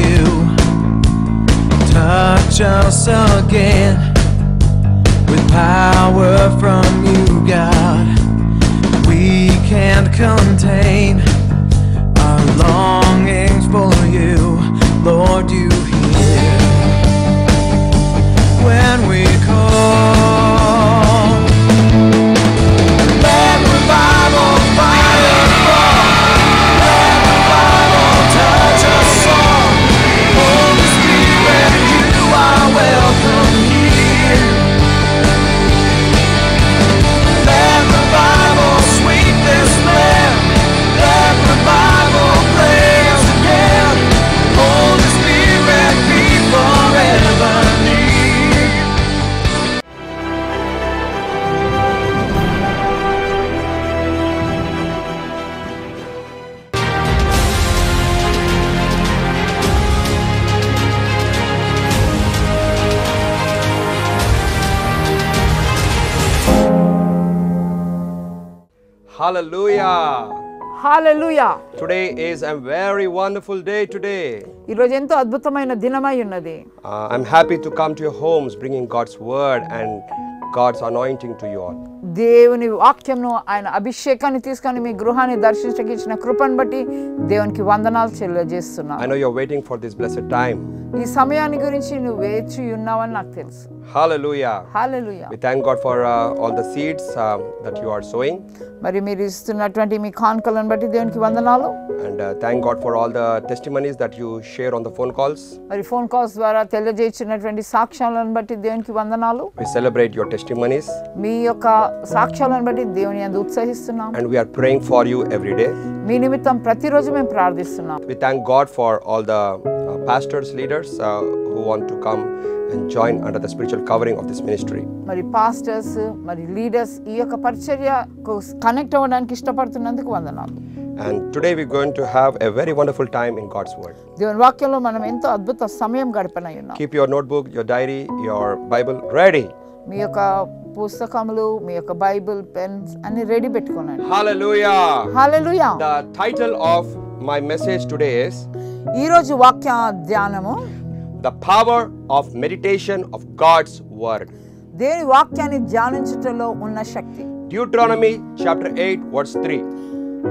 you. Touch us again with power from you, God. We can't contain our longings for you. Lord, you hear when we call. Let revival fire fall. Let revival touch us all. Holy Spirit, you are welcome here. Let revival sweep this land. Let revival blaze again. Holy Spirit, be forever near. Hallelujah. Hallelujah. Today is a very wonderful day today. ఈరోజు ఎంతో అద్భుతమైన దినమై ఉన్నది. I'm happy to come to your homes bringing God's word and God's anointing to you all. దేవుని వాక్యంను ఆయన అభిషేకాన్ని తీసుకొని మీ గృహాన్ని దర్శించడానికి ఇచ్చిన కృపను బట్టి దేవునికి వందనాలు చెల్లిస్తున్నాను. I know you're waiting for this blessed time. ఈ సమయాన్ని గురించి నువ్వు వేచి ఉన్నావని నాకు తెలుసు. Hallelujah. Hallelujah. We thank God for all the seeds that you are sowing. మరి మీరు ఇస్తున్నటువంటి మీ కానుకలను బట్టి దేవునికి వందనాలు. And thank God for all the testimonies that you share on the phone calls. మరి ఫోన్ కాల్స్ ద్వారా తెలియజేస్తున్నటువంటి సాక్ష్యాలను బట్టి దేవునికి వందనాలు. We celebrate your testimonies. మీ యొక్క సాక్ష్యాలను బట్టి దేవుని యందు ఉత్సాహిస్తున్నాం. And we are praying for you every day. మీ నిమిత్తం ప్రతిరోజు మేము ప్రార్థిస్తున్నాం. We thank God for all the pastors, leaders who want to come and join under the spiritual covering of this ministry. మరి pastors మరి లీడర్స్ ఈ యొక్క పరిచర్యకు connect అవ్వడానికి ఇష్టపడుతున్నందుకు వందనాలు. And today we're going to have a very wonderful time in God's word. దేవుని వాక్యంలో మనం ఎంతో అద్భుత సమయం గడపనై ఉన్నాం. Keep your notebook, your diary, your Bible ready. మీ యొక్క పుస్తకములు, మీ యొక్క బైబిల్, పెన్స్ అన్ని ready పెట్టుకోనండి. Hallelujah. Hallelujah. The title of my message today is ఈ రోజు వాక్య ధ్యానము The Power of Meditation of God's Word. దేవుని వాక్యాన్ని ధ్యానించుటలో ఉన్న శక్తి. Deuteronomy chapter 8 verse 3.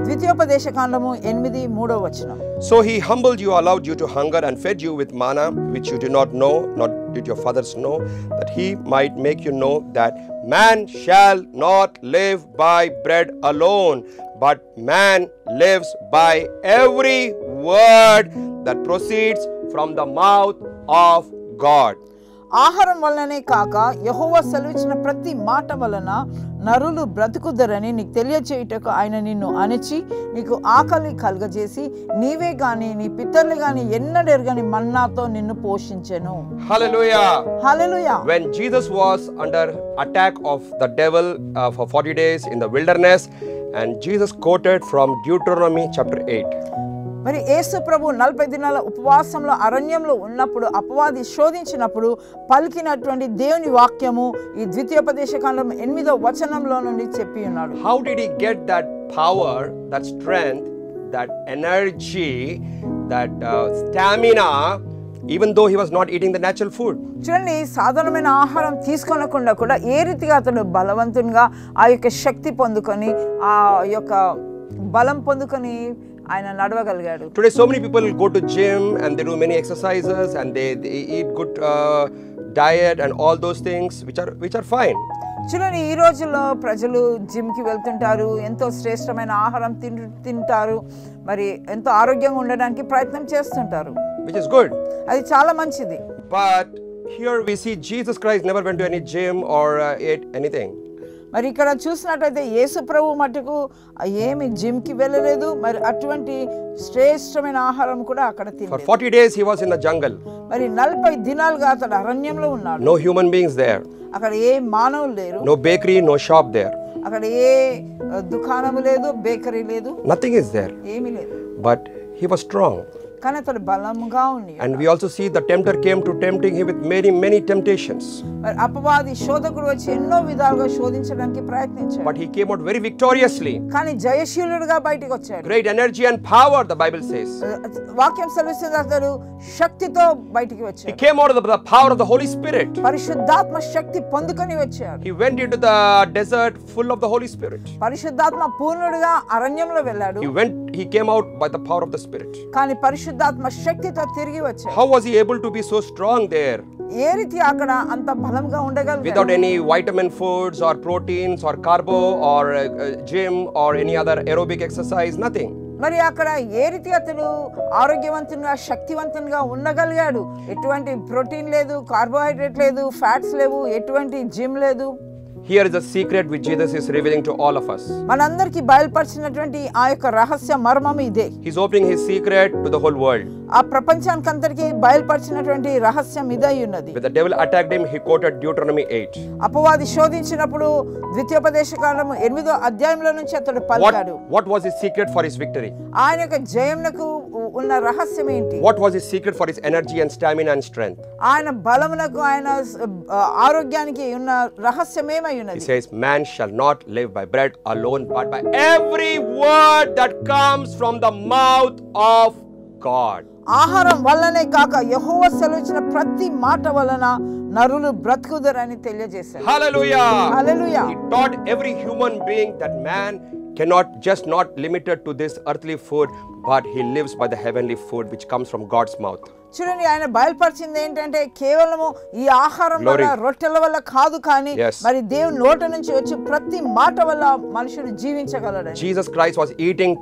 ద్వితీయోపదేశకాండము 8:3 వచనం. So he humbled you, allowed you to hunger, and fed you with manna, which you did not know, nor did your fathers know, that he might make you know that man shall not live by bread alone, but man lives by every word that proceeds from the mouth of God. ఆహారం వలననే కాక యెహోవా సెలవిచ్చిన ప్రతి మాట వలన నరులు బ్రతుకుదరని నీకు తెలియచేయుటకు ఆయన నిన్ను అణచి నీకు ఆకలి కలుగజేసి నీవే గాని నీ పితరులు గాని ఎన్నడెరుగని మన్నాతో నిన్ను పోషించెను. Hallelujah. Hallelujah. When Jesus was under attack of the devil for 40 days in the wilderness, and Jesus quoted from Deuteronomy chapter 8. మరి యేసు ప్రభు 40 దినాల ఉపవాసంలో అరణ్యంలో ఉన్నప్పుడు అపవాది శోధించినప్పుడు పలికినటువంటి దేవుని వాక్యము ఈ ద్వితీయోపదేశకాండం 8వ వచనంలో నుండి చెప్పి ఉన్నాడు. How did he get that power, that strength, that energy, that stamina, even though he was not eating the natural food? చూడండి, సాధారణమైన ఆహారం తీసుకోనకుండా కూడా ఏ రీతిగా అతడు బలవంతునిగా ఆ యొక్క శక్తి పొందుకొని ఆ యొక్క బలం పొందుకొని ఆయన నడవగలిగాడు. Today so many people go to gym and they do many exercises and they eat good diet and all those things which are fine. చూడండి, ఈ రోజుల్లో ప్రజలు జిమ్కి వెళ్తుంటారు, ఎంతో శ్రేష్టమైన ఆహారం తింటారు, మరి ఎంతో ఆరోగ్యంగా ఉండడానికి ప్రయత్నం చేస్తుంటారు, which is good. అది చాలా మంచిది. But here we see Jesus Christ never went to any gym or ate anything. మరి ఇక్కడ చూసినట్లయితే యేసు ప్రభు మటుకు ఏమి జిమ్కి వెళ్ళలేదు, మరి అటువంటి శ్రేష్టమైన ఆహారం కూడా అక్కడ తినలేదు. For 40 days he was in the jungle. మరి 40 దినాలుగా అతడు అరణ్యంలో ఉన్నాడు. No human beings there. అక్కడ ఏ మానవులు లేరు. No bakery, no shop there. అక్కడ ఏ దుకాణము లేదు, బేకరీ లేదు. Nothing is there. ఏమీ లేదు. But he was strong. కానీ అతడు బలముగా ఉంది. And we also see the tempter came to tempting him with many temptations. మరి అపవాది శోధకుడు వచ్చి ఎన్నో విధాలుగా శోధించడానికి ప్రయత్నించాడు. But he came out very victoriously. కానీ జయశీలుడుగా బయటికి వచ్చాడు. Great energy and power, the Bible says. వాక్యం సెలవిస్తుంది అతడు శక్తితో బయటికి He వచ్చాడు. came out of the power of the Holy Spirit. పరిశుద్ధాత్మ శక్తి పొందుకొని వచ్చాడు. He went into the desert full of the Holy Spirit. పరిశుద్ధాత్మ పూర్ణుడిగా అరణ్యంలో వెళ్ళాడు. He came out by the power of the Spirit. కానీ పరిశుద్ధాత్మ శక్తితో తిరిగి వచ్చాడు. How was he able to be so strong there? ఏ రీతి అక్కడ అంత బలంగా ఉండగలిగాడు? Without any vitamin foods or proteins or carbo or gym or any other aerobic exercise, nothing. మరి అక్కడ ఏ రీతి అతను ఆరోగ్యవంతంగా శక్తివంతంగా ఉండగలిగాడు? ఎటువంటి ప్రోటీన్ లేదు, కార్బోహైడ్రేట్ లేదు, ఫ్యాట్స్ లేవు, ఎటువంటి జిమ్ లేదు. Here is a secret which Jesus is revealing to all of us. మనందరికీ బయలుపరిచినటువంటి ఆ యొక్క రహస్య మర్మం ఇదే. He's opening his secret to the whole world. ఆ ప్రపంచానికి అందరికీ బయలుపరిచినటువంటి రహస్యం ఇదై ఉన్నది. When the devil attacked him, he quoted Deuteronomy 8. అపవాది శోధించినప్పుడు ద్వితీయోపదేశకాండము 8వ అధ్యాయంలో నుంచి అతడు పలికాడు. What was his secret for his victory? ఆయన యొక్క జయమునకు ఉన్న రహస్యం ఏంటి? What was his secret for his energy and stamina and strength? ఆయన బలమునకు ఆయన ఆరోగ్యానికి ఉన్న రహస్యం ఏమై ఉన్నది? He says, man shall not live by bread alone, but by every word that comes from the mouth of God. ఆహారం వల్లనే కాక యెహోవా సెలవిచ్చిన ప్రతి మాట వలన నరులు బ్రతుకుదరని తెలియజేశారు. Hallelujah. Hallelujah. He taught every human being that man cannot just not limited to this earthly food, but he lives by the heavenly food which comes from God's mouth. చూడండి, ఆయన బయలుపరిచింది ఏంటంటే కేవలము ఈ ఆహారం వల్ల రొట్టెల వల్ల కాదు, కానీ మరి దేవుని నోట నుంచి వచ్చి ప్రతి మాట వల్ల మనుషుడు జీవించగలడు. Jesus Christ was eating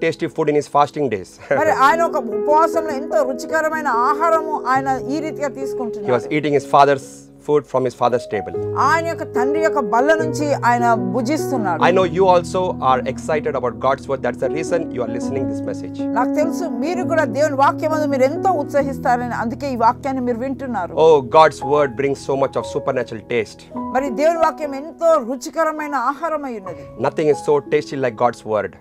tasty food in his fasting days. మరి ఆయన ఒక ఉపవాసంలో ఎంతో రుచికరమైన ఆహారము ఆయన ఈ రీతిగా తీసుకుంటున్నాడు. He was eating his father's food from his father's table. ఆయన యొక్క తండ్రి యొక్క బల్ల నుంచి ఆయన భుజిస్తున్నాడు. I know you also are excited about God's word. That's the reason you are listening this message. నాకు తెలుసు మీరు కూడా దేవుని వాక్యమందు మీరు ఎంతో ఉత్సాహిస్తారని, అందుకే ఈ వాక్యాన్ని మీరు వింటున్నారు. Oh, God's word brings so much of supernatural taste. మరి దేవుని వాక్యం ఎంతో రుచికరమైన ఆహారమై ఉన్నది. Nothing is so tasty like God's word.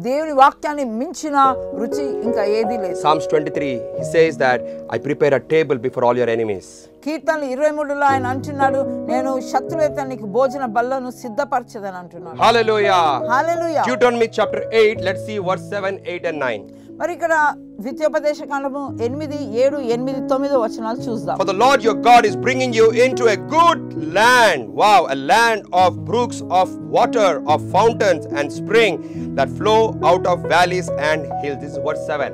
దేవుని వాక్యాన్ని మించిన రుచి ఇంకా ఏదీ లేదు. Psalms 23, he says that I prepare a table before all your enemies. కీర్తనలు 23లో ఆయన అంటున్నాడు, నేను శత్రువులతో నీకు భోజన బల్లను సిద్ధపరచదని అంటున్నాడు. Hallelujah. Hallelujah. Deuteronomy chapter 8, let's see verse 7, 8 and 9. మరి ఇక్కడ ద్వితీయోపదేశకాండము 8, 7, 8, 9 వచనాలు చూద్దాం. For the Lord your God is bringing you into a good land. Wow, a land of brooks of water, of fountains and spring that flow out of valleys and hills. This is verse 7.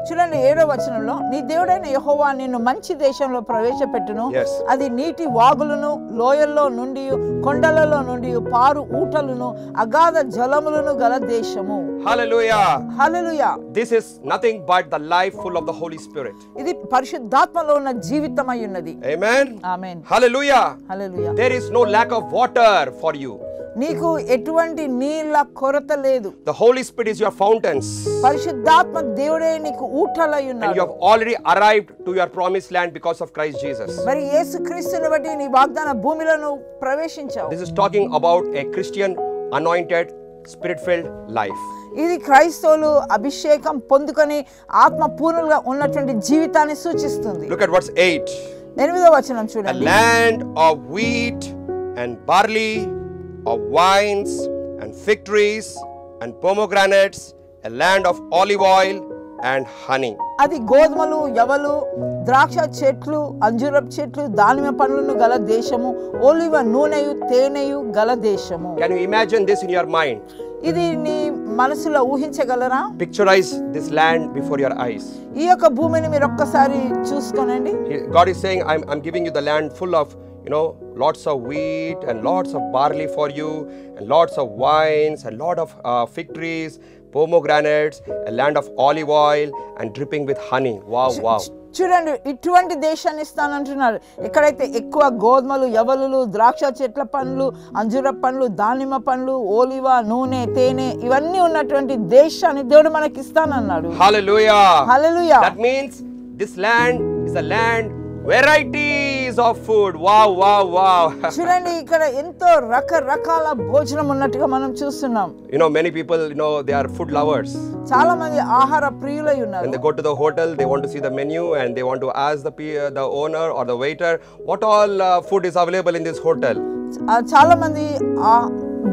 చూడండి 7వ వచనంలో, నీ దేవుడైన యెహోవా నిన్ను మంచి దేశంలో ప్రవేశపెట్టును. అది నీటి వాగులను, లోయల్లో నుండి, కొండలలో నుండి పారు ఊటలను, అగాధ జలములను గల దేశము. Hallelujah. Hallelujah. This is nothing but the life full of the Holy Spirit. ఇది పరిశుద్ధాత్మలో ఉన్న జీవితమై ఉన్నది. Amen. Amen. Hallelujah. Hallelujah. There is no lack of water for you. నీకు ఎటువంటి నీళ్ళ కొరత లేదు. The Holy Spirit is your fountains. పరిశుద్ధాత్మ దేవుడే నీకు ఊటలై ఉన్నాడు. And you have already arrived to your promised land because of Christ Jesus. మరి యేసుక్రీస్తుని బట్టి నీ వాగ్దాన భూమిలో ప్రవేశించావు. This is talking about a Christian anointed spirit-filled life. ఇది క్రైస్తవులు అభిషేకం పొందుకొని ఆత్మ పూర్ణులుగా ఉన్నటువంటి జీవితాన్ని సూచిస్తుంది. Look at verse 8. 8వ వచనం A చూడండి. land of wheat and barley, of wines and fig trees and pomegranates, a land of olive oil and honey. అది గోధుమలు, యవలు, ద్రాక్ష చెట్లు, అంజూరపు చెట్లు, దానిమ్మ పండ్లను గల దేశము, ఒలివ నూనెయు తేనెయు గల దేశము. Can you imagine this in your mind? ఇది నీ మనసులో ఊహించగలరా? Picturize this land before your eyes. ఈ యొక్క భూమిని మీరు ఒక్కసారి చూసుకోనండి. God is saying, I'm giving you the land full of, lots of wheat and lots of barley for you, and lots of wines and lot of fig trees, pomegranates, a land of olive oil and dripping with honey. Wow. చూడండి, ఇటువంటి దేశాన్ని ఇస్తానంటున్నారు. ఎక్కడైతే ఎక్కువ గోధుమలు, యవలులు, ద్రాక్ష చెట్ల పండ్లు, అంజూర పండ్లు, దానిమ్మ పండ్లు, ఓలివ నూనె, తేనె ఇవన్నీ ఉన్నటువంటి దేశాన్ని దేవుడు మనకి ఇస్తానన్నాడు. Hallelujah. Hallelujah. That means this land is a land varieties varieties of food. Wow, wow, wow. చూడండి ఇక్కడ ఎంతో రకరకాల భోజనం ఉన్నట్టుగా మనం చూస్తున్నాం. You know, many people, they are food lovers. చాలా మంది ఆహార ప్రియులై ఉన్నారు. When they go to the hotel, they want to see the menu and they want to ask the owner or the waiter what all food is available in this hotel. చాలా మంది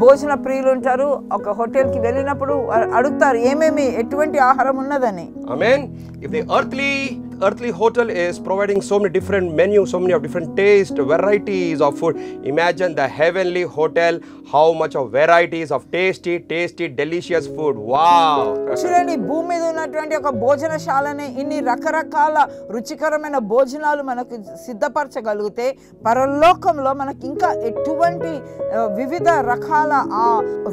భోజన ప్రియులు ఉంటారు. ఒక హోటల్ కి వెళ్ళినప్పుడు అడుగుతారు ఏమేమి ఎటువంటి ఆహారం ఉన్నదని. Amen. If the earthly hotel is providing so many different menus, so many of different taste, varieties of food, imagine the heavenly hotel, how much of varieties of tasty delicious food. Wow. చూడండి భూమి మీద ఉన్నటువంటి ఒక భోజనశాలని ఇన్ని రకరకాల రుచికరమైన భోజనాలు మనకు సిద్ధపరచగలిగితే పరలోకంలో మనకి ఇంకా ఎటువంటి వివిధ రకాల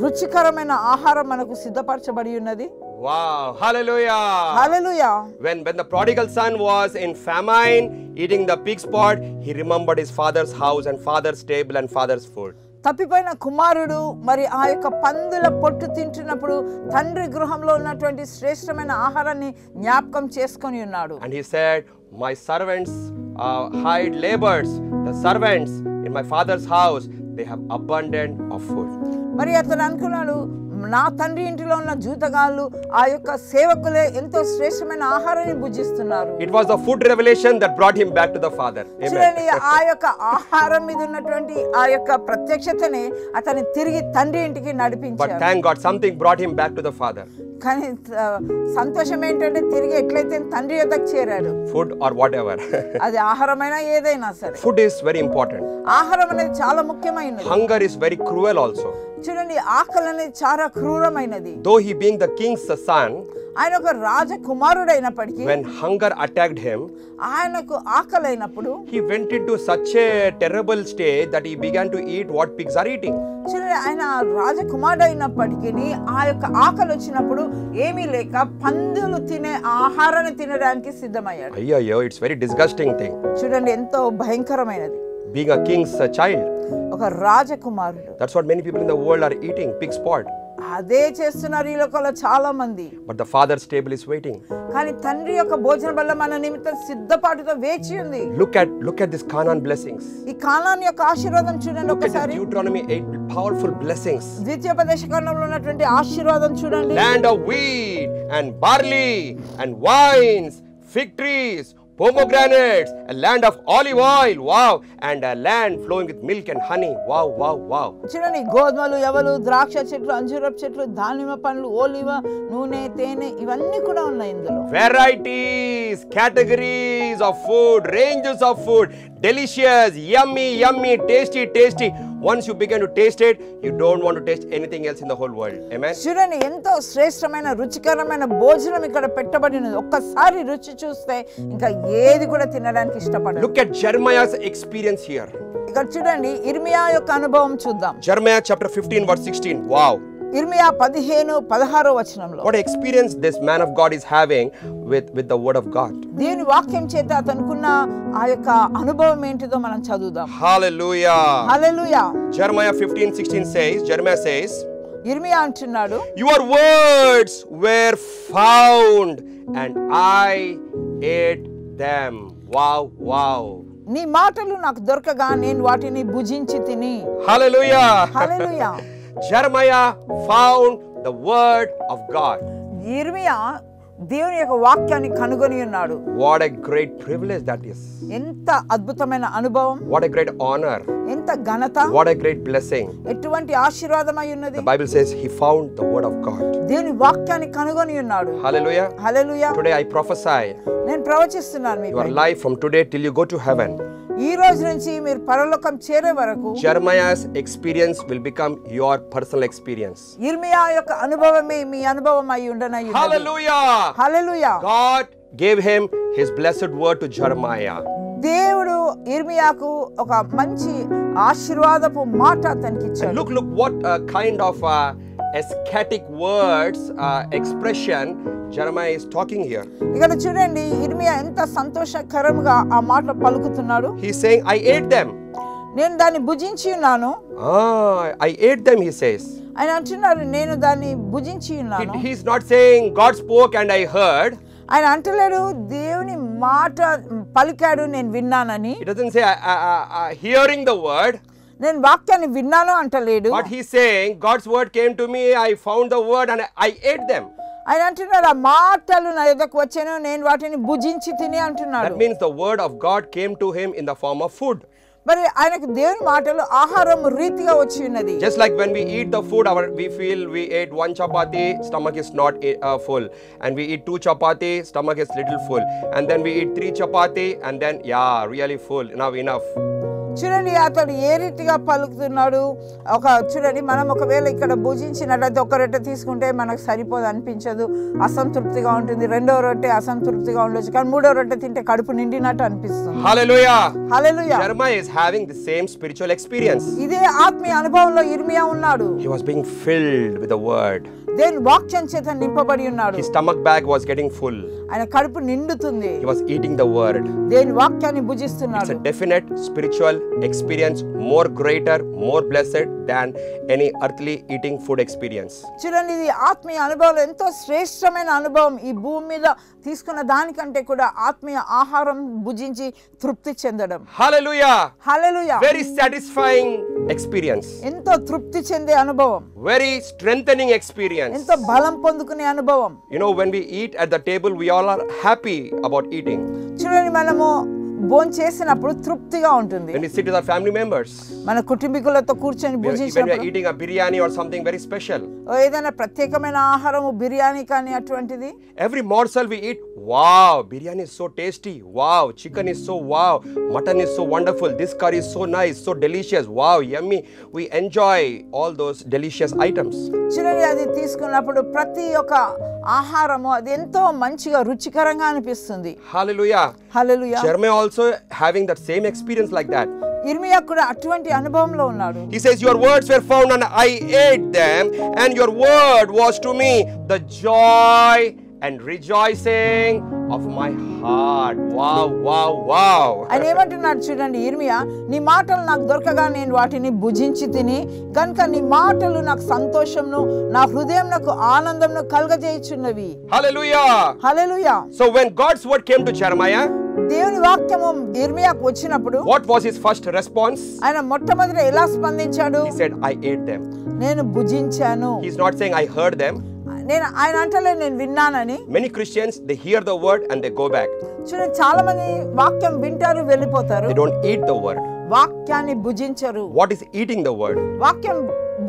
రుచికరమైన ఆహారం మనకు సిద్ధపరచబడి ఉన్నది. Wow, hallelujah. Hallelujah. When the prodigal son was in famine, eating the pig's pot, he remembered his father's house and father's table and father's food. తప్పిపోయిన కుమారుడు మరి ఆ యొక్క పందుల పొట్టు తింటున్నప్పుడు తండ్రి గృహంలో ఉన్నటువంటి శ్రేష్టమైన ఆహారాన్ని జ్ఞాపకం చేసుకొని ఉన్నాడు. And he said, my servants hired laborers, the servants in my father's house, they have abundant of food. మరి అతను అనుకున్నాడు నా తండ్రి ఇంటిలో ఉన్న జూతగాళ్ళు ఆ యొక్క సేవకులే ఎంతో శ్రేష్టమైన ఆహారాన్ని భుజిస్తున్నారు. It was the food revelation that brought him back to the father. చూడండి ఆ యొక్క ఆహారం మీద ఉన్నటువంటి ఆ యొక్క ప్రత్యక్షతనే అతన్ని తిరిగి తండ్రి ఇంటికి నడిపించారు. But thank God something brought him back to the father. కానీ సంతోషం ఏంటంటే తిరిగి ఎట్లయితే తండ్రి యొద్దకు చేరాడు. Food or whatever. అది ఆహారమైనా ఏదైనా సరే. Food is very important. ఆహారం అనేది చాలా ముఖ్యమైనది. Hunger is very cruel also. చూడండి ఆకలి అనేది చాలా క్రూరమైనది. Though he being the king's son, ఆయన ఒక రాజకుమారుడైనప్పటికీ when hunger attacked him, ఆయనకు ఆకలి అయినప్పుడు he went into such a terrible state that he began to eat what pigs are eating. చూడండి ఆయన రాజకుమారుడు అయినప్పటికీ ఆ యొక్క ఆకలి వచ్చినప్పుడు ఏమీ లేక పందులు తినే ఆహారాన్ని తినడానికి సిద్ధమయ్యాడు. అయ్యో, it's very disgusting thing. చూడండి ఎంతో భయంకరమైనది. Being a king's child. ఒక రాజకుమారుడు. That's what many people in the world are eating, pig's pot. అదే చేస్తున్నారు ఈ లోకంలో చాలా మంది. But the father's table is waiting. కానీ తండ్రి యొక్క భోజన బల్ల మన నిమిత్తం సిద్ధపాటుతో వేచి ఉంది. Look at this Canaan blessings. ఈ కానాన్ యొక్క ఆశీర్వాదం చూడండి ఒకసారి. Deuteronomy 8 powerful blessings. ద్వితీయోపదేశకాండంలో ఉన్నటువంటి ఆశీర్వాదం చూడండి. Land of wheat and barley and wines, fig trees, pomegranates, a land of olive oil, wow, and a land flowing with milk and honey, wow, wow, wow. చూడండి గోధుమలు, యవలు, ద్రాక్ష చెట్లు, అంజూరపు చెట్లు, దానిమ్మ పండ్లు, ఓలివ నూనె, తేనె ఇవన్నీ కూడా ఉన్నాయి ఇందులో. Varieties, categories of food, ranges of food, delicious, yummy, tasty. Once you begin to taste it, you don't want to taste anything else in the whole world. Amen. చూడండి ఎంతో శ్రేష్టమైన రుచికరమైన భోజనం ఇక్కడ పెట్టబడినది. ఒక్కసారి రుచి చూస్తే ఇంకా ఏది కూడా తినడానికి ఇష్టపడరు. Look at Jeremiah's experience here. ఇక్కడ చూడండి ఇర్మియా యొక్క అనుభవం చూద్దాం. Jeremiah chapter 15 verse 16. Wow. ఇర్మియా 15:16 వచనంలో What experience this man of God is having with the word of God. దేవుని వాక్యం చేత అతనుకున్న ఆ యొక్క అనుభవం ఏంటిదో మనం చదువుదాం. Hallelujah. హల్లెలూయా. Jeremiah 15:16 says, Jeremiah says, ఇర్మియా అంటున్నాడు, your words were found and I ate them. Wow. నీ మాటలు నాకు దొరకగా నేను వాటిని భుజించి తిని. Hallelujah. Hallelujah. Jeremiah found the word of God. ఇర్మియా దేవుని యొక్క వాక్యాన్ని కనుగొని ఉన్నాడు. What a great privilege that is. ఎంత అద్భుతమైన అనుభవం. What a great honor. ఎంత ఘనత. What a great blessing. ఎటువంటి ఆశీర్వాదమై ఉన్నది. The Bible says he found the word of God. దేవుని వాక్యాన్ని కనుగొని ఉన్నాడు. Hallelujah. Hallelujah. Today I prophesy నేను ప్రవచిస్తున్నాను మీకు. your life from today till you go to heaven. ఈ రోజు నుంచి మీరు పరలోకం చేరే వరకు Jeremiah's experience will become your personal experience. ఇర్మియా యొక్క అనుభవమే మీ అనుభవం అయి ఉండనయ్యున్నది. Hallelujah. Hallelujah. God gave him his blessed word to Jeremiah. దేవుడు ఇర్మియాకు ఒక మంచి ఆశీర్వాదపు మాట అతనికి ఇచ్చాడు. Look what kind of ecstatic words expression Jeremiah is talking here. ఇక్కడ చూడండి ఇర్మియా ఎంత సంతోషకరంగా ఆ మాట పలుకుతున్నాడు. He is saying, I ate them. నేను దాన్ని భుజించి ఉన్నాను. I ate them, he says. ఆయన అంటున్నారు నేను దాన్ని భుజించి ఉన్నాను. He is not saying God spoke and I heard. ఆయన అంటలేడు దేవుని మాట పలికాడు నేను విన్నానని. It doesn't say hearing the word. నేను వాక్యాన్ని విన్నాను అంటలేడు. But he's saying God's word came to me, I found the word and I ate them. ఆయన అంటున్నాడు ఆ మాటలు నా యొద్దకు వచ్చాను నేను వాటిని భుజించి తిని అంటున్నాడు. That means the word of God came to him in the form of food. మరి ఆయనకు దేవుని మాటలు ఆహారం రీతిగా వచ్చి ఉన్నది. Just like when we eat the food, we feel we ate one chapati, stomach is not full, and we eat 2 chapati, stomach is little full, and then we eat 3 chapati, and then really full, now enough. చూడండి అతడు ఏ రీతిగా పలుకుతున్నాడు. చూడండి మనం ఒకవేళ ఇక్కడ భుజించినట్లయితే ఒక రొట్టె తీసుకుంటే మనకు సరిపోదు అనిపించదు, అసంతృప్తిగా ఉంటుంది. రెండో రొట్టె అసంతృప్తిగా ఉండొచ్చు, కానీ మూడో రొట్టె తింటే కడుపు నిండినట్టు అనిపిస్తుంది. Hallelujah. Hallelujah. Jeremiah is having the same spiritual experience. ఇదే ఆత్మీయ అనుభవంలో ఇర్మియా ఉన్నాడు. He was being filled with the word. దేవుని వాక్యం చేత నింపబడి ఉన్నాడు. His stomach bag was getting full. ఆయన కడుపు నిండుతుంది. He was eating the word. దేవుని వాక్యాన్ని భుజిస్తున్నాడు. It's a definite spiritual experience, more greater, more blessed than any earthly eating food experience. చూడండి ఇది ఆత్మీయ అనుభవం ఎంతో శ్రేష్టమైన అనుభవం. ఈ భూమి మీద తీసుకున్న దానికంటే కూడా ఆత్మీయ ఆహారం భుజించి తృప్తి చెందడం. Hallelujah. Hallelujah. Very satisfying experience. ఎంతో తృప్తి చెందే అనుభవం. Very strengthening experience. ఎంతో బలం పొందుకునే అనుభవం. You know, when we eat at the table, we all are happy about eating. చూడండి మనము భోజనం చేసినప్పుడు తృప్తిగా ఉంటుంది. When we sit with our family members, మన కుటుంబీకులతో కూర్చొని when we are భుజించినప్పుడు eating a biryani or something very special, ఏదైనా ప్రత్యేకమైన ఆహారము బిర్యానీ కానీ అటువంటిది, every morsel we eat, wow, biryani is so tasty, wow, chicken is so wow, mutton is so wonderful, this curry is so nice, so delicious, wow, yummy. We enjoy all those delicious items. చూడండి అది తీసుకున్నప్పుడు ప్రతి ఒక్క ఆహారము అది ఎంతో మంచిగా రుచికరంగా అనిపిస్తుంది. Hallelujah. Hallelujah. Jeremiah also having that same experience like that. ఇర్మియా కూడా అటువంటి అనుభవంలో ఉన్నాడు. He says, your words were found and I ate them, and your word was to me the joy and rejoicing of my heart. Wow, wow, wow. ఆయన ఏమంటున్నాడు చూడండి ఇర్మియా, నీ మాటలు నాకు దొరకగా నేను వాటిని భుజించి తిని కనుక నీ మాటలు నాకు సంతోషంను నా హృదయం నాకు ఆనందంను కలుగజేయుచున్నవి. Hallelujah. Hallelujah. So when God's word came to Jeremiah, దేవుని వాక్యము ఇర్మియాకు వచ్చినప్పుడు what was his first response? ఆయన మొట్టమొదట ఎలా స్పందించాడు? He said, I ate them. నేను భుజించాను. He's not saying I heard them. ఆయన అంటలే నేను విన్నానని. Many Christians, they hear the word and they go back. చూడండి చాలా మంది వాక్యం వింటారు వెళ్ళిపోతారు. They don't eat the word. వాక్యాన్ని భుజించరు. What is eating the word? వాక్యం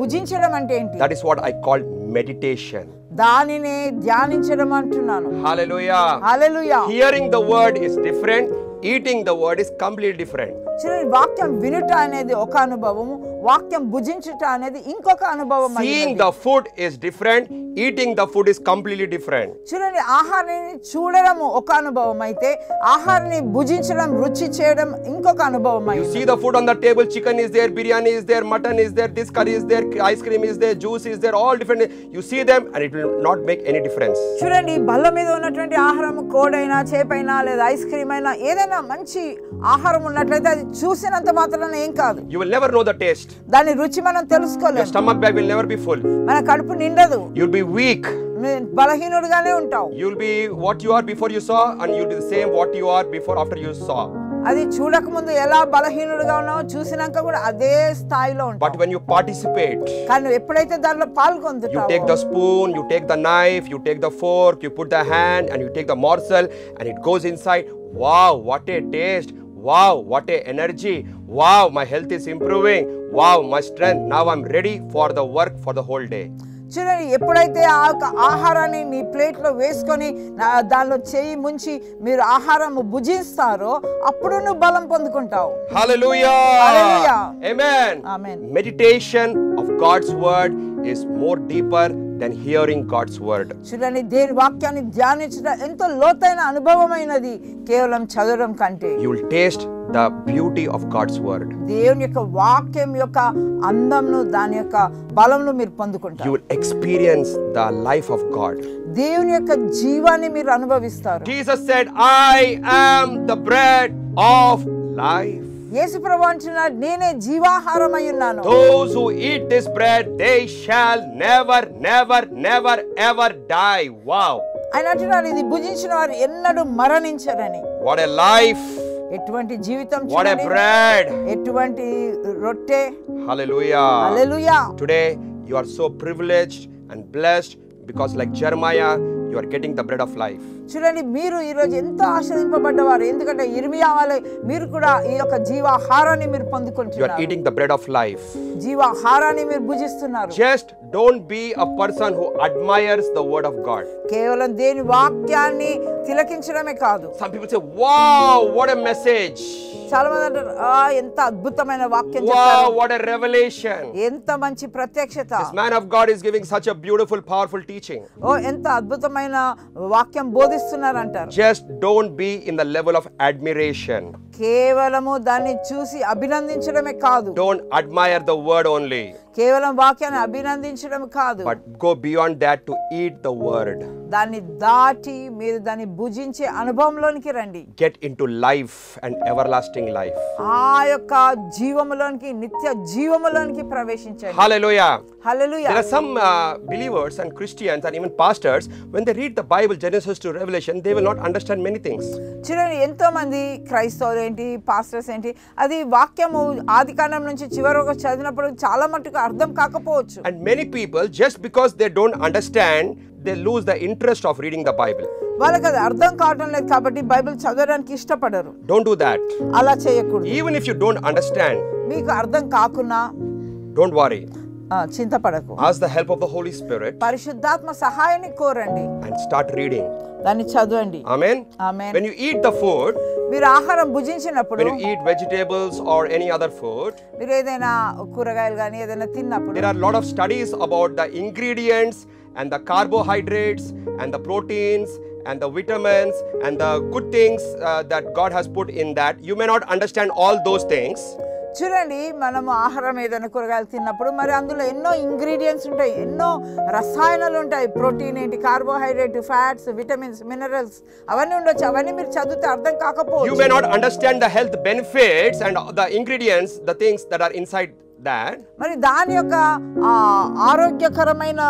భుజించడం అంటే ఏంటి? That is what I call meditation. దానినే ధ్యానించడం అంటున్నాను. Hallelujah. Hallelujah. Hearing the word is different. Eating the word is completely different. చూడండి వాక్యం వినుట అనేది ఒక అనుభవము, వాక్యం భుజించుట అనేది ఇంకొక అనుభవం. Seeing the food is different. Eating the food is completely different. చూడండి ఆహారాన్ని చూడడం ఒక అనుభవం అయితే ఆహారాన్ని భుజించడం రుచి చేయడం ఇంకొక అనుభవం. You see the food on the table, chicken is there, biryani is there, mutton is there, this curry is there, ice cream is there, juice is there, all different. You see them and it will not make any difference. చూడండి బల్ల మీద ఉన్నటువంటి ఆహారం కోడైనా చేపైనా లేదా ice cream అయినా ఏదైనా మంచి ఆహారం ఉన్నట్లయితే అది చూసినంత మాత్రాన ఏం కాదు. You will never know the taste. దాని రుచి మనం తెలుసుకోలేము. Your stomach bag will never be full. మన కడుపు నిండదు. You'll be weak. బలహీనుడుగానే ఉంటావు. You'll be what you are before you saw, and you'll be the same what you are before after you saw. అది చూడక ముందు ఎలా బలహీనుడుగా ఉన్నావో చూసినాక కూడా అదే స్థాయిలో ఉంటావు. But when you participate, కానీ ఎప్పుడైతే దానిలో you పాల్గొంటావో, take the spoon, you take the knife, you take the fork, you put the hand, and you take the morsel, and it goes inside. Wow, what a taste! Wow, what a energy! Wow, my health is improving. Wow, my strength. Now I'm ready for the work for the whole day. చూడండి ఎప్పుడైతే ఆహారాన్ని నీ ప్లేట్లో వేసుకొని దానిలో చేయి ముంచి మీరు ఆహారం భుజిస్తారో అప్పుడు నువ్వు బలం పొందుకుంటావు. Hallelujah. Hallelujah. Amen. Amen. Meditation of God's word is more deeper than hearing God's word. చూడండి దేవుని వాక్యాన్ని ధ్యానించడం ఎంతో లోతైన అనుభవమైనది కేవలం చదవడం కంటే. You will taste the beauty of God's word. దేవుని యొక్క వాక్యం యొక్క అందంను దాని యొక్క బలంను మీరు పొందుకుంటారు. You will experience the life of God. దేవుని యొక్క జీవాన్ని మీరు అనుభవిస్తారు. Jesus said, I am the bread of life. యేసు ప్రభువు అంటున్నాడు నేనే జీవాహారమై ఉన్నాను. Those who eat this bread, they shall never, never, never, ever die. Wow. ఆయన అంటున్నారు ఇది భుజించిన వారు ఎన్నడూ మరణించరని. What a life! ఎటువంటి జీవితం What a చూడండి. bread! ఎటువంటి రొట్టె. Hallelujah! Hallelujah. Today you are so privileged and blessed because like Jeremiah you are getting the bread of life. చూడండి మీరు ఈరోజు ఎంతో ఆశీర్వదింపబడ్డవారు. ఎందుకంటే ఇర్మియా వలె మీరు కూడా ఈ యొక్క జీవాహారాన్ని మీరు You are పొందుకుంటున్నారు. eating the bread of life. జీవాహారాన్ని మీరు భుజిస్తున్నారు. Just don't be a person who admires the word of God. కేవలం దేని వాక్యాన్ని తిలకించడమే కాదు. Some people say, wow, what a message. చాలా మంది అంటారు ఎంత అద్భుతమైన వాక్యం Wow, చెప్పారు, what a revelation. ఎంత మంచి ప్రత్యక్షత, This man of God is giving such a beautiful, powerful teaching. ఎంత అద్భుతమైన వాక్యం బోధిస్తున్నారు అంటారు. Just don't be in the level of admiration. కేవలము దాన్ని చూసి అభినందించడమే కాదు, Don't admire the word only, కేవలం వాక్యాన్ని అభినందించడం కాదు, but go beyond that to eat the word. దాన్ని దాటి మీరు దాన్ని భుజించే అనుభవంలోనికి రండి. Get into life and everlasting life. ఆ యొక్క జీవములోనికి, నిత్య జీవములోనికి ప్రవేశించండి. Hallelujah. Hallelujah. There are some believers and Christians and even pastors, when they read the Bible, Genesis to Revelation, they will not understand many things. చూడండి ఎంతో మంది క్రైస్తవులు ఏంటి, pastors ఏంటి, అది వాక్యము ఆదికాండం నుంచి చివరి వరకు చదివినప్పుడు చాలా మటుకు అర్థం కాకపోవచ్చు. And many people, just because they don't understand, they lose the interest of reading the Bible. వాళ్ళకి అది అర్థం కావడం లేదు కాబట్టి బైబిల్ చదవడానికి ఇష్టపడరు. Don't do that. అలా చేయకూడదు. Even if you don't understand, మీకు అర్థం కాకున్నా don't worry. చింతపడకు. Ask the help of the Holy Spirit పరిశుద్ధాత్మ సహాయాన్ని కోరండి, and start reading. దాన్ని చదవండి. Amen. Amen. When you eat the food, మీరు ఆహారం భుజించినప్పుడు, when you eat vegetables or any other food, మీరు ఏదైనా కూరగాయలు కానీ ఏదైనా తిన్నప్పుడు there are a lot of studies about the ingredients and the carbohydrates and the proteins and the vitamins and the good things that God has put in that. You may not understand all those things. చూడండి మనము ఆహారం ఏదైనా కూరగాయలు తిన్నప్పుడు మరి అందులో ఎన్నో ingredients ఉంటాయి, ఎన్నో రసాయనాలు ఉంటాయి. ప్రోటీన్ ఏంటి, కార్బోహైడ్రేట్, ఫ్యాట్స్, విటమిన్స్, మినరల్స్ అవన్నీ ఉండొచ్చు. అవన్నీ మీరు చదివితే అర్థం You కాకపోవచ్చు. may not understand the health benefits and the ingredients, the things that are inside that. మరి దాని యొక్క ఆరోగ్యకరమైన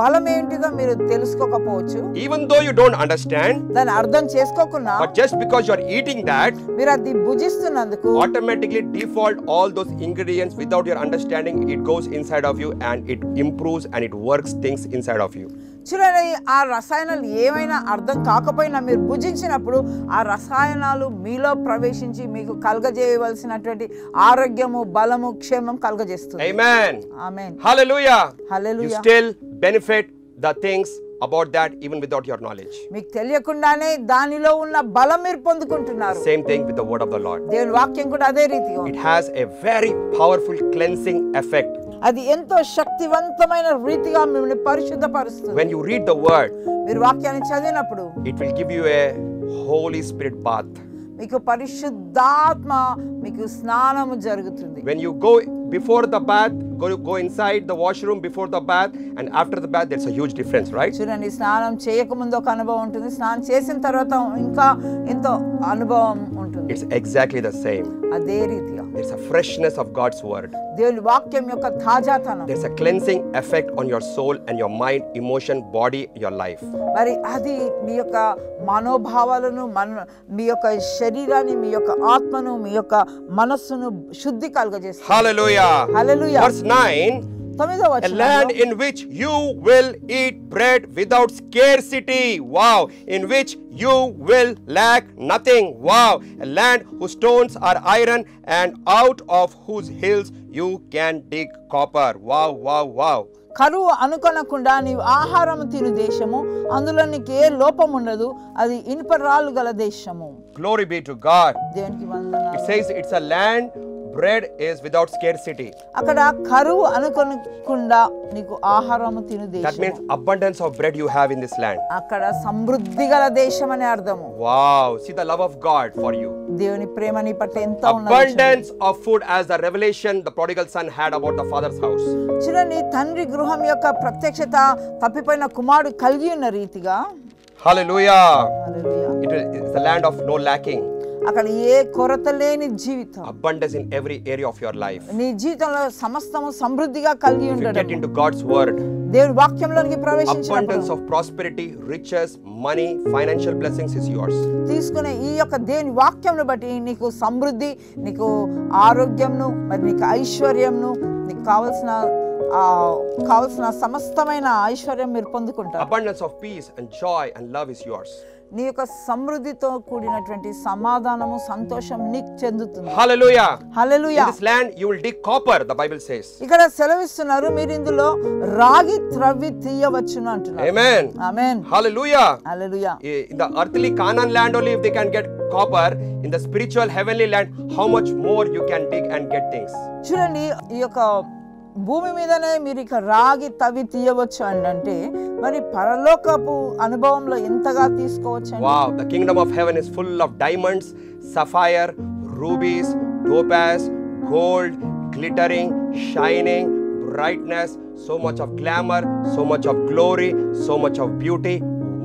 బలం ఏంటిదో మీరు తెలుసుకోకపోవచ్చు. Even though you don't understand, దాన్ని అర్థం చేసుకోకున్నా but just because you are eating that, మీరు అది భుజిస్తున్నందుకు automatically default all those ingredients without your understanding, it goes inside of you and it improves and it works things inside of you. చూడండి ఆ రసాయనాలు ఏమైనా అర్థం కాకపోయినా మీరు భుజించినప్పుడు ఆ రసాయనాలు మీలో ప్రవేశించి మీకు కలగజేయవలసినటువంటి ఆరోగ్యము, బలము, క్షేమం కలగజేస్తుంది. Amen. Amen. Hallelujah. Hallelujah. You still benefit the things about that even without your knowledge. మీకు తెలియకుండానే దానిలో ఉన్న బలం మీరు పొందుకుంటున్నారు. Same thing with the word of the Lord. దేవుని వాక్యం కూడా అదే రీతిగా It has a very powerful cleansing effect. అది ఎంతో శక్తివంతమైన రీతిగా మిమ్మల్ని పరిశుద్ధపరుస్తుంది. When you read the word, మీరు వాక్యాన్ని చదివినప్పుడు it will give you a Holy Spirit bath. మీకు పరిశుద్ధాత్మ మీకు స్నానము జరుగుతుంది. When you go before the bath, go inside the washroom before the bath, and after the bath, there's a huge difference, right? చూడండి స్నానం చేయకముందు ఒక అనుభవం ఉంటుంది, స్నానం చేసిన తర్వాత ఇంకా ఎంతో అనుభవం ఉంటుంది. It's exactly the same. అదే రీతిగా There's a freshness of God's word. దేవుని వాక్యం యొక్క తాజాతనం, There's a cleansing effect on your soul and your mind, emotion, body, your life. మరి అది మీ యొక్క మనోభావాలను, మీ యొక్క శరీరాన్ని, మీ యొక్క ఆత్మను, మీ యొక్క మనస్సును శుద్ధి కలుగజేస్తుంది. Hallelujah. Hallelujah. Verse 9. 9వ A land వచనంలో in which you will eat bread without scarcity. Wow. In which you will lack nothing. Wow. A land whose stones are iron and out of whose hills you can dig copper. Wow, wow, wow. కరువు అనుకొనకుండా నీవు ఆహారం తిను దేశము, అందులో నీకు ఏ లోపం ఉండదు, అది ఇనుప రాళ్ళు గల దేశము. Glory be to God. దేవునికి వందనాలు. It says it's a land, bread is without scarcity. అక్కడ కరువు అనుకోకుండా నీకు ఆహారము తిను That దేశం. means abundance of bread you have in this land. అక్కడ సమృద్ధి గల దేశం అనే అర్థము. Wow. See the love of God for you. దేవుని ప్రేమ నీ పట్ల ఎంత ఉన్నది. Abundance of food as the revelation the prodigal son had about the father's house. చూడండి తండ్రి గృహం యొక్క ప్రత్యక్షత తప్పిపోయిన కుమారుడు కలిగి ఉన్న రీతిగా. Hallelujah. Hallelujah. It is the land of no lacking. అక్కడ ఏ కొరత లేని జీవితం. Abundance in every area of your life. నీ జీవితంలో సమస్తము సమృద్ధిగా కలిగి If you ఉండడం. get into God's word, దేవుని వాక్యంలోనికి ప్రవేశించినప్పుడు abundance of prosperity, riches, money, financial blessings is yours. తీసుకునే ఈ యొక్క దేవుని వాక్యంను బట్టి నీకు సమృద్ధి, నీకు ఆరోగ్యంను, మరి నీకు ఐశ్వర్యంను, నీకు కావలసిన సమస్తమైన ఐశ్వర్యం మీరు పొందుకుంటారు. Abundance of peace and joy and love is yours. నీ యొక్క సమృద్ధితో కూడినటువంటి సమాధానము, సంతోషం నీకు చెందుతుంది. Hallelujah. Hallelujah. In this land you will dig copper, the Bible says. ఇక్కడ సెలవిస్తున్నారు, మీరు ఇందులో రాగి త్రవ్వి తీయవచ్చును అంటున్నారు. Amen. Amen. Hallelujah. Hallelujah. In the earthly Canaan land only if they can get copper, in the spiritual heavenly land how much more you can dig and get things. చూడండి, ఈ యొక్క భూమి మీదనే మీరు ఇక రాగి తవ్వి తీయవచ్చు అంటే మరి పరలోకపు అనుభవంలో ఎంతగా తీసుకోవచ్చు. Wow, the kingdom of heaven is full of diamonds, sapphire, rubies, topaz, gold, glittering, shining, brightness, so much of glamour, so much of glory, so much of beauty.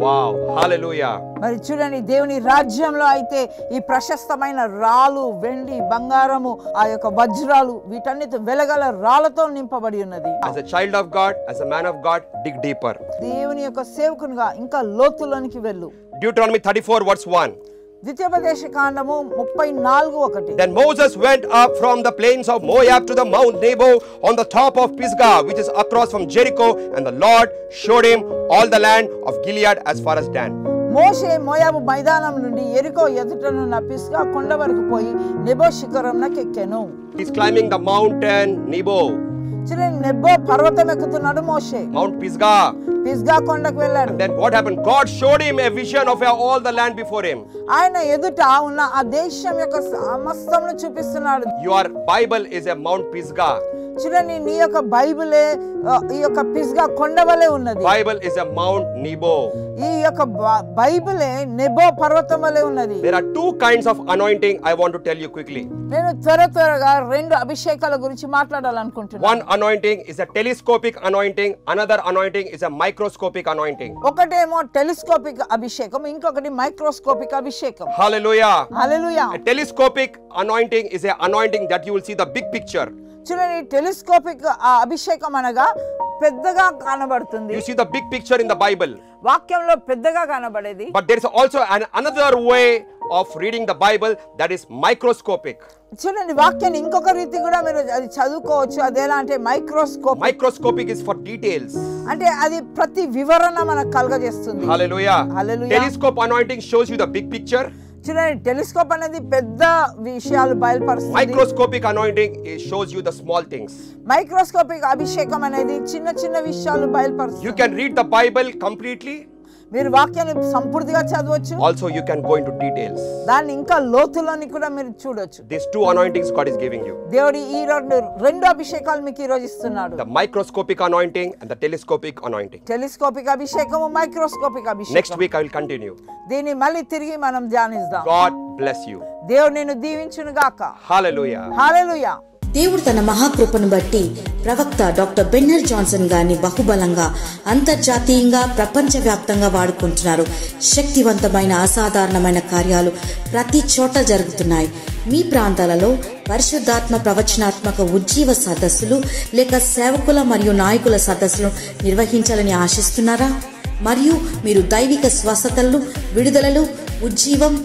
Wow, hallelujah. మరి చూడండి, దేవుని రాజ్యంలో అయితే ఈ ప్రశస్తమైన రాళ్ళు, వెండి, బంగారము, ఆ యొక్క వజ్రాలు, వీటన్నిటి వెలగల రాళ్లతో నింపబడి ఉన్నది. As a child of God, as a man of God, dig deeper. దేవుని యొక్క సేవకునిగా ఇంకా లోతులోనికి వెళ్ళు. Deuteronomy 34 verse 1. ద్వితీయోపదేశ కాండము 34:1. Then Moses went up from the plains of Moab to the Mount Nebo on the top of Pisgah, which is across from Jericho, and the Lord showed him all the land of Gilead as far as Dan. మోషే మోయాబు మైదానం నుండి యెరికో ఎదుటనున్న Pisgah కొండ వరకు పోయి Nebo శిఖరంనకు ఎక్కెను. He's climbing the mountain Nebo. చూడండి, Nebo పర్వతం ఎక్కుతున్నాడు మోషే. Mount Pisgah. పిస్గా కొండకు వెళ్ళాడు. And then what happened? God showed him a vision of all the land before him. ఆయన ఎదుట ఉన్న ఆ దేశం యొక్క సమస్తమును చూపిస్తున్నాడు. Your Bible is a Mount Pisgah. చూడండి, నీ యొక్క బైబిలే ఈ యొక్క పిస్గా కొండ వలె ఉన్నది. Bible is a Mount Nebo. ఈ యొక్క బైబిలే నెబో పర్వతం వలె ఉన్నది. There are two kinds of anointing I want to tell you quickly. నేను త్వరగా రెండు అభిషేకాల గురించి మాట్లాడాలనుకుంటున్నాను. One anointing is a telescopic anointing, another anointing is a microscopic anointing. ఒకటేమో టెలిస్కోపిక్ అభిషేకం, ఇంకొకటి మైక్రోస్కోపిక్ అభిషేకం. Hallelujah. Hallelujah. A telescopic anointing is a anointing that you will see the big picture. చూడండి, టెలిస్కోపిక్ అభిషేకం అనగా పెద్దగా కనబడుతుంది. You see the big picture in the Bible. వాక్యంలో పెద్దగా కనబడేది. But there is also another way of reading the Bible that is microscopic. చూడండి, వాక్యాన్ని ఇంకొక రీతి కూడా మీరు అది చదువుకోవచ్చు. అదేలా అంటే microscope. Microscopic is for details. అంటే అది ప్రతి వివరణ మనకు కలగజేస్తుంది. Hallelujah. Hallelujah. Telescope anointing shows you the big picture. చూడండి, టెలిస్కోప్ అనేది పెద్ద విషయాలు బయలుపరుస్తుంది. Microscopic anointing shows you the small things. Microscopic అభిషేకం అనేది చిన్న చిన్న విషయాలు బయలుపరుస్తుంది. You can read the Bible completely. మీరు వాక్యాన్ని సంపూర్తిగా చదవచ్చు. Also you can go into details. దాన్ని ఇంకా లోతులోని కూడా మీరు చూడొచ్చు. These two anointings God is giving you. దేవుడు ఈ రెండు అభిషేకాలు మీకు ఈ రోజు ఇస్తున్నాడు. The microscopic anointing and the telescopic anointing. Telescopic అభిషేకము, మైక్రోస్కోపిక్ అభిషేకం. Next week I will continue. దీన్ని మళ్ళీ తిరిగి మనం ధ్యానిద్దాం. God bless you. దేవుడు నిన్ను దీవించును గాక. Hallelujah. హల్లెలూయా. దేవుడు తన మహాకృపను బట్టి ప్రవక్త డాక్టర్ బెన్నర్ జాన్సన్ గారిని బహుబలంగా అంతర్జాతీయంగా ప్రపంచవ్యాప్తంగా వాడుకుంటున్నారు. శక్తివంతమైన అసాధారణమైన కార్యాలు ప్రతి చోట జరుగుతున్నాయి. మీ ప్రాంతాలలో పరిశుద్ధాత్మ ప్రవచనాత్మక ఉజ్జీవ సదస్సులు లేక సేవకుల మరియు నాయకుల సదస్సులు నిర్వహించాలని ఆశిస్తున్నారా? మరియు మీరు దైవిక స్వస్థతలు, విడుదలలు, ఉజ్జీవం,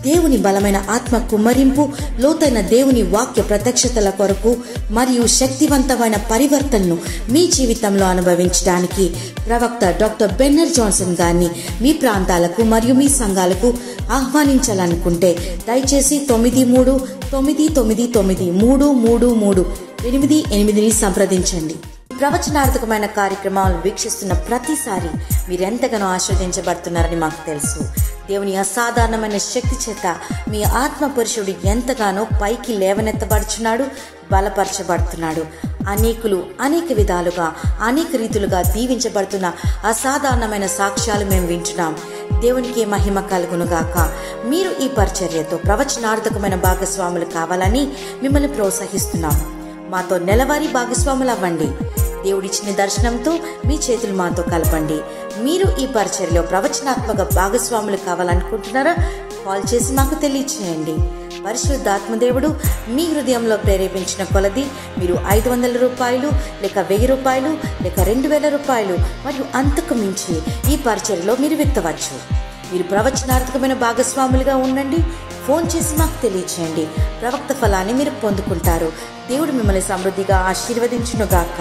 దేవుని బలమైన ఆత్మ కుమ్మరింపు, లోతైన దేవుని వాక్య ప్రత్యక్షతల కొరకు మరియు శక్తివంతమైన పరివర్తనను మీ జీవితంలో అనుభవించడానికి ప్రవక్త డాక్టర్ బెన్నర్ జాన్సన్ గారిని మీ ప్రాంతాలకు మరియు మీ సంఘాలకు ఆహ్వానించాలనుకుంటే దయచేసి 9399933388 సంప్రదించండి. ప్రవచనార్థకమైన కార్యక్రమాలను వీక్షిస్తున్న ప్రతిసారి మీరెంతగానో ఆస్వాదించబడుతున్నారని మాకు తెలుసు. దేవుని అసాధారణమైన శక్తి చేత మీ ఆత్మ పురుషుడు ఎంతగానో పైకి లేవనెత్తబడుచున్నాడు, బలపరచబడుతున్నాడు. అనేకులు అనేక విధాలుగా అనేక రీతులుగా దీవించబడుతున్న అసాధారణమైన సాక్ష్యాలు మేము వింటున్నాం. దేవునికి మహిమ కలుగునుగాక. మీరు ఈ పరిచర్యతో ప్రవచనార్థకమైన భాగస్వాములు కావాలని మిమ్మల్ని ప్రోత్సహిస్తున్నాము. మాతో నెలవారీ భాగస్వాములు అవ్వండి. దేవుడిచ్చిన దర్శనంతో మీ చేతులు మాతో కలపండి. మీరు ఈ పరిచర్యలో ప్రవచనాత్మక భాగస్వాములు కావాలనుకుంటున్నారా? కాల్ చేసి మాకు తెలియచేయండి. పరిశుద్ధాత్మదేవుడు మీ హృదయంలో ప్రేరేపించిన కొలది మీరు 500 రూపాయలు లేక 1000 రూపాయలు లేక 2000 రూపాయలు మరియు అంతకు మించి ఈ పరిచర్యలో మీరు విత్తవచ్చు. మీరు ప్రవచనార్థకమైన భాగస్వాములుగా ఉండండి. ఫోన్ చేసి మాకు తెలియచేయండి. ప్రవక్త ఫలాన్ని మీరు పొందుకుంటారు. దేవుడు మిమ్మల్ని సమృద్ధిగా ఆశీర్వదించునుగాక.